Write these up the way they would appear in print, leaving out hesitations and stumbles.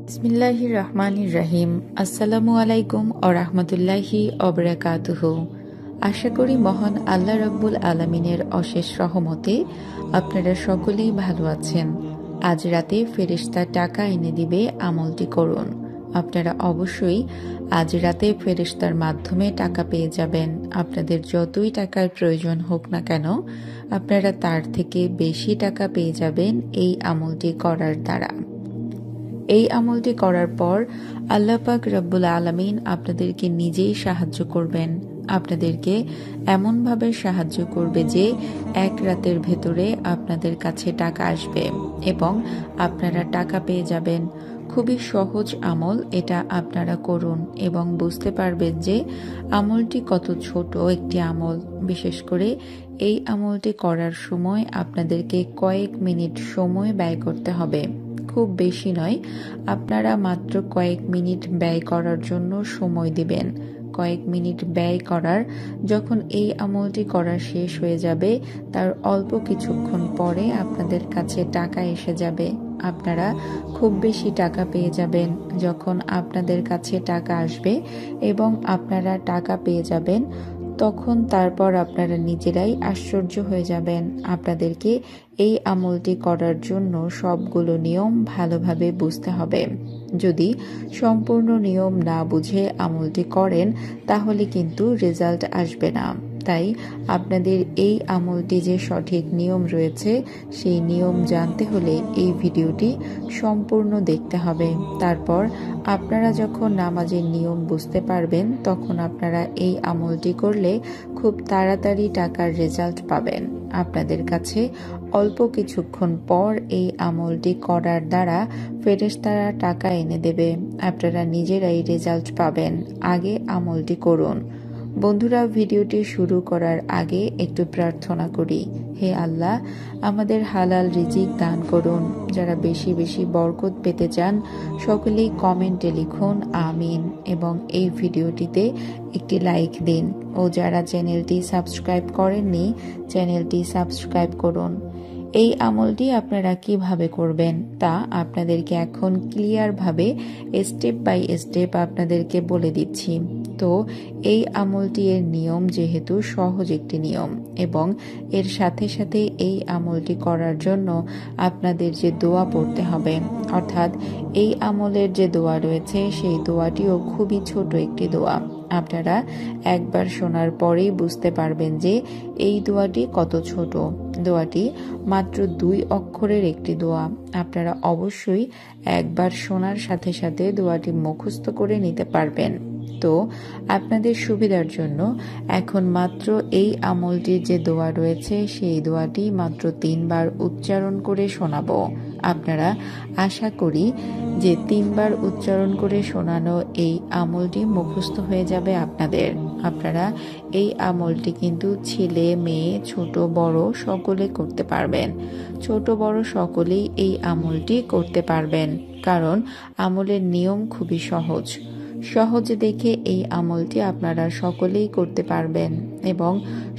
বিসমিল্লাহির রহমানির রহিম। আসসালামু আলাইকুম ও রাহমাতুল্লাহি ওয়া বারাকাতুহু। আশা করি মহান আল্লাহ রাব্বুল আলামিনের অশেষ রহমতে আপনারা সকলেই ভালো আছেন। আজ রাতে ফেরেশতা টাকা এনে দিবে, আমলটি করুন। আপনারা অবশ্যই আজ রাতে ফেরেশতার মাধ্যমে টাকা পেয়ে যাবেন। আপনাদের যতই টাকার প্রয়োজন হোক না কেন, আপনারা তার থেকে বেশি টাকা পেয়ে যাবেন এই আমলটি করার দ্বারা। এই আমলটি করার পর আল্লাহ পাক রব্বুল আলামিন আপনাদেরকে নিজেই সাহায্য করবেন। আপনাদেরকে এমনভাবে সাহায্য করবে যে এক রাতের ভেতরে আপনাদের কাছে টাকা আসবে এবং আপনারা টাকা পেয়ে যাবেন। খুবই সহজ আমল, এটা আপনারা করুন এবং বুঝতে পারবেন যে আমলটি কত ছোট একটি আমল। বিশেষ করে এই আমলটি করার সময় আপনাদেরকে কয়েক মিনিট সময় ব্যয় করতে হবে, খুব বেশি নয়। আপনারা মাত্র কয়েক মিনিট ব্যয় করার জন্য সময় দিবেন। কয়েক মিনিট ব্যয় করার যখন এই আমলটি করা শেষ হয়ে যাবে, তার অল্প কিছুক্ষণ পরে আপনাদের কাছে টাকা এসে যাবে। আপনারা খুব বেশি টাকা পেয়ে যাবেন। যখন আপনাদের কাছে টাকা আসবে এবং আপনারা টাকা পেয়ে যাবেন, তখন তারপর আপনারা নিজেরাই আশ্চর্য হয়ে যাবেন। আপনাদেরকে এই আমলটি করার জন্য সবগুলো নিয়ম ভালোভাবে বুঝতে হবে। যদি সম্পূর্ণ নিয়ম না বুঝে আমলটি করেন, তাহলে কিন্তু রেজাল্ট আসবে না। তাই আপনাদের এই আমলটি যে সঠিক নিয়ম রয়েছে, সেই নিয়ম জানতে হলে এই ভিডিওটি সম্পূর্ণ দেখতে হবে। তারপর আপনারা যখন নামাজের নিয়ম বুঝতে পারবেন, তখন আপনারা এই আমলটি করলে খুব তাড়াতাড়ি টাকার রেজাল্ট পাবেন। আপনাদের কাছে অল্প কিছুক্ষণ পর এই আমলটি করার দ্বারা ফেরেশতারা টাকা এনে দেবে। আপনারা নিজেরাই রেজাল্ট পাবেন। আগে আমলটি করুন। বন্ধুরা, ভিডিওটি শুরু করার আগে একটু প্রার্থনা করি। হে আল্লাহ, আমাদের হালাল রিজিক দান করুন। যারা বেশি বেশি বরকত পেতে চান, সকলেই কমেন্টে লিখুন আমিন এবং এই ভিডিওটিতে একটি লাইক দিন। ও যারা চ্যানেলটি সাবস্ক্রাইব করেননি, চ্যানেলটি সাবস্ক্রাইব করুন। এই আমলটি আপনারা কিভাবে করবেন তা আপনাদেরকে এখন ক্লিয়ারভাবে স্টেপ বাই স্টেপ আপনাদেরকে বলে দিচ্ছি। তো এই আমলটি এর নিয়ম যেহেতু সহজ একটি নিয়ম, এবং এর সাথে সাথে এই আমলটি করার জন্য আপনাদের যে দোয়া পড়তে হবে, অর্থাৎ এই আমলের যে দোয়া রয়েছে সেই দোয়াটিও খুবই ছোট একটি দোয়া। আপনারা একবার শোনার পরেই বুঝতে পারবেন যে এই দোয়াটি কত ছোট। দোয়াটি মাত্র 2 অক্ষরের একটি দোয়া। আপনারা অবশ্যই একবার শোনার সাথে সাথে দোয়াটি মুখস্থ করে নিতে পারবেন। তো আপনাদের সুবিধার জন্য এখন মাত্র এই আমলটির যে দোয়া রয়েছে সেই দোয়াটি মাত্র 3 বার উচ্চারণ করে শোনাবো। আপনারা আশা করি যে 3 বার উচ্চারণ করে শোনানো এই আমলটি মুখস্থ হয়ে যাবে আপনাদের। আপনারা এই আমলটি কিন্তু ছেলে মেয়ে ছোট বড় সকলে করতে পারবেন। ছোট বড় সকলেই এই আমলটি করতে পারবেন, কারণ আমলের নিয়ম খুবই সহজ। সহজ দেখে এই আমলটি আপনারা সকলেই করতে পারবেন এবং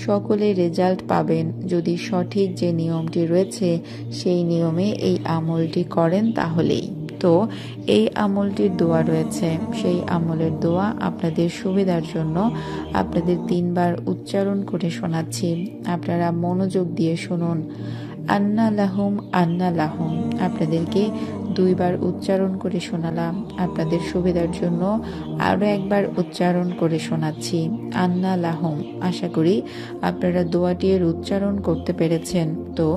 সকলে রেজাল্ট পাবেন যদি সঠিক যে নিয়মটি রয়েছে সেই নিয়মে এই আমলটি করেন তাহলেই। তো এই আমলটির দোয়া রয়েছে, সেই আমলের দোয়া আপনাদের সুবিধার জন্য আপনাদের 3 বার উচ্চারণ করে শোনাচ্ছি। আপনারা মনোযোগ দিয়ে শুনুন। আন্না লাহুম আন্না লাহুম আপনাদেরকে 2 বার উচ্চারণ করে শোনালাম। আপনাদের সুবিধার জন্য আরও একবার উচ্চারণ করে শোনাচ্ছি। আন্না লাহুম। আশা করি আপনারা দোয়াটি এর উচ্চারণ করতে পেরেছেন। তো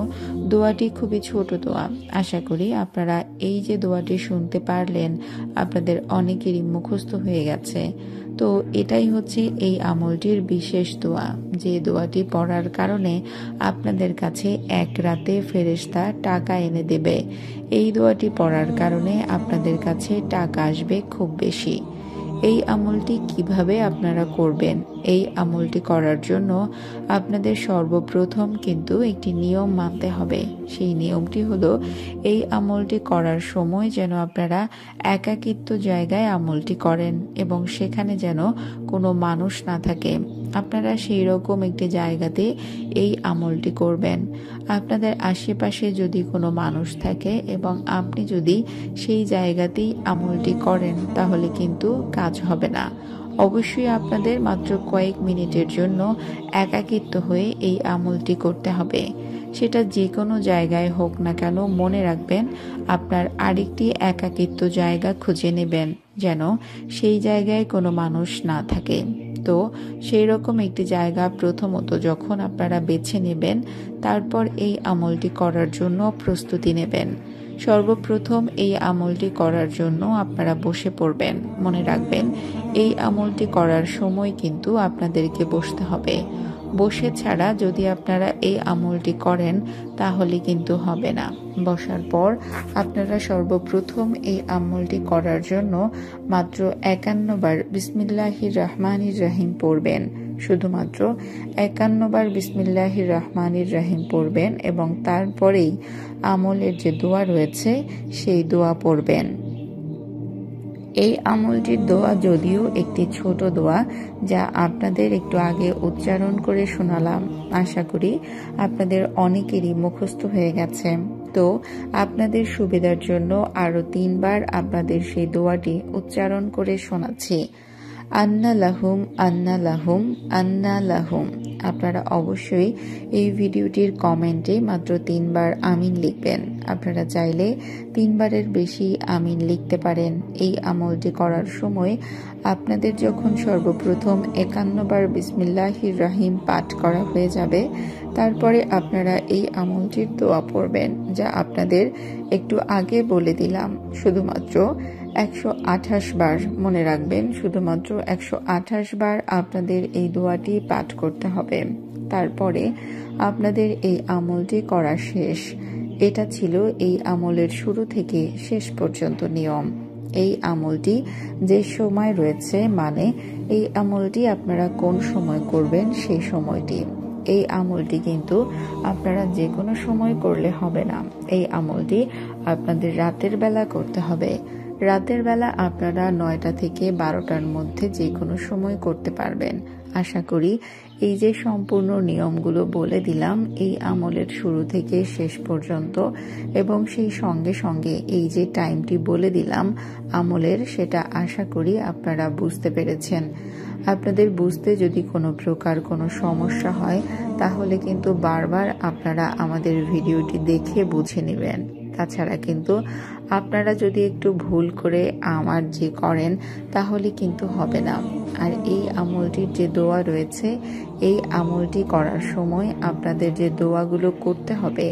দোয়াটি খুবই ছোট দোয়া। আশা করি আপনারা এই যে দোয়াটি শুনতে পারলেন, আপনাদের অনেকেরই মুখস্থ হয়ে গেছে। তো এটাই হচ্ছে এই আমলটির বিশেষ দোয়া, যে দোয়াটি পড়ার কারণে আপনাদের কাছে এক রাতে ফেরেশতা টাকা এনে দেবে। এই দোয়াটি পড়ার কারণে আপনাদের কাছে টাকা আসবে খুব বেশি। এই আমলটি কিভাবে আপনারা করবেন? এই আমলটি করার জন্য আপনাদের সর্বপ্রথম কিন্তু একটি নিয়ম মানতে হবে। সেই নিয়মটি হলো, এই আমলটি করার সময় যেন আপনারা একাকিত্ব জায়গায় আমলটি করেন এবং সেখানে যেন কোনো মানুষ না থাকে। আপনারা সেই রকম একটি জায়গাতে এই আমলটি করবেন। আপনাদের আশেপাশে যদি কোনো মানুষ থাকে এবং আপনি যদি সেই জায়গাতেই আমলটি করেন তাহলে কিন্তু কাজ হবে না। অবশ্যই আপনাদের মাত্র কয়েক মিনিটের জন্য একাকিত্ব হয়ে এই আমলটি করতে হবে। সেটা যে কোনো জায়গায় হোক না কেন, মনে রাখবেন আপনার আরেকটি একাকিত্ব জায়গা খুঁজে নেবেন যেন সেই জায়গায় কোনো মানুষ না থাকে। তো সেই রকম একটি জায়গা প্রথমত যখন আপনারা বেছে নেবেন, তারপর এই আমলটি করার জন্য প্রস্তুতি নেবেন। সর্বপ্রথম এই আমলটি করার জন্য আপনারা বসে পড়বেন। মনে রাখবেন এই আমলটি করার সময় কিন্তু আপনাদেরকে বসতে হবে। বসে ছাড়া যদি আপনারা এই আমলটি করেন তাহলে কিন্তু হবে না। বসার পর আপনারা সর্বপ্রথম এই আমলটি করার জন্য মাত্র 51 বার বিসমিল্লাহির রহমানির রহিম পড়বেন। শুধুমাত্র 51 বার বিসমিল্লাহির রহমানির রহিম পড়বেন এবং তারপরেই আমলের যে দোয়া রয়েছে সেই দোয়া পড়বেন। এই আমলটির দোয়া যদিও একটি ছোট দোয়া, যা আপনাদের একটু আগে উচ্চারণ করে শোনালাম। আশা করি আপনাদের অনেকেরই মুখস্থ হয়ে গেছে। তো আপনাদের সুবিধার জন্য আরো 3 বার আপনাদের সেই দোয়াটি উচ্চারণ করে শোনাচ্ছি। আন্না লাহুম আন্না লাহুম আন্না লাহুম। আপনারা অবশ্যই এই ভিডিওটির কমেন্টে মাত্র 3 বার আমিন লিখবেন। আপনারা চাইলে 3 বারের বেশি আমিন লিখতে পারেন। এই আমলটি করার সময় আপনাদের যখন সর্বপ্রথম 51 বার বিসমিল্লাহির রহিম পাঠ করা হয়ে যাবে, তারপরে আপনারা এই আমলটির দোয়া পড়বেন, যা আপনাদের একটু আগে বলে দিলাম। শুধুমাত্র 128 বার, মনে রাখবেন শুধুমাত্র 128 বার আপনাদের এই দোয়াটি পাঠ করতে হবে। তারপরে আপনাদের এই আমলটি করা শেষ। এটা ছিল এই আমলের শুরু থেকে শেষ পর্যন্ত নিয়ম। এই আমলটি যে সময় রয়েছে, মানে এই আমলটি আপনারা কোন সময় করবেন সেই সময়টি। এই আমলটি কিন্তু আপনারা যে কোনো সময় করলে হবে না। এই আমলটি আপনাদের রাতের বেলা করতে হবে। রাতের বেলা আপনারা 9টা থেকে 12টার মধ্যে যে কোনো সময় করতে পারবেন। আশা করি এই যে সম্পূর্ণ নিয়মগুলো বলে দিলাম এই আমলের শুরু থেকে শেষ পর্যন্ত, এবং সেই সঙ্গে সঙ্গে এই যে টাইমটি বলে দিলাম আমলের, সেটা আশা করি আপনারা বুঝতে পেরেছেন। আপনাদের বুঝতে যদি কোনো প্রকার কোনো সমস্যা হয় তাহলে কিন্তু বারবার আপনারা আমাদের ভিডিওটি দেখে বুঝে নেবেন। তাছাড়া কিন্তু আপনারা যদি একটু ভুল করে আমার যে করেন তাহলে কিন্তু হবে না। আর এই আমলটির যে দোয়া রয়েছে, এই আমলটি করার সময় আপনাদের যে দোয়াগুলো করতে হবে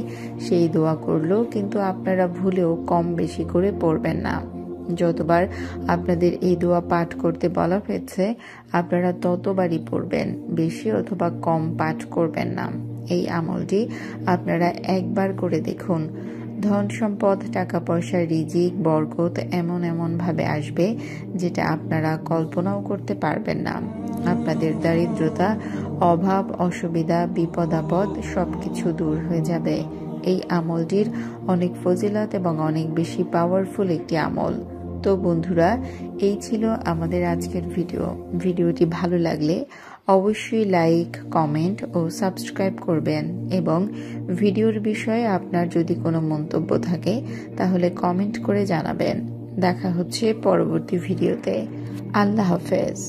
সেই দোয়া করলেও কিন্তু আপনারা ভুলেও কম বেশি করে পড়বেন না। যতবার আপনাদের এই দোয়া পাঠ করতে বলা হয়েছে আপনারা ততবারই পড়বেন, বেশি অথবা কম পাঠ করবেন না। এই আমলটি আপনারা একবার করে দেখুন। ধন সম্পদ, টাকা পয়সা, রিজিক, বরকত এমন ভাবে আসবে যেটা আপনারা কল্পনাও করতে পারবেন না। আপনাদের দারিদ্রতা, অভাব, অসুবিধা, বিপদ আপদ সবকিছু দূর হয়ে যাবে। এই আমলটির অনেক ফজিলত এবং অনেক বেশি পাওয়ারফুল একটি আমল। তো বন্ধুরা, এই ছিল আমাদের আজকের ভিডিওটি ভালো লাগলে অবশ্যই লাইক, কমেন্ট ও সাবস্ক্রাইব করবেন, এবং ভিডিওর বিষয়ে আপনার যদি কোনো মন্তব্য থাকে তাহলে কমেন্ট করে জানাবেন। দেখা হচ্ছে পরবর্তী ভিডিওতে। আল্লাহ হাফেজ।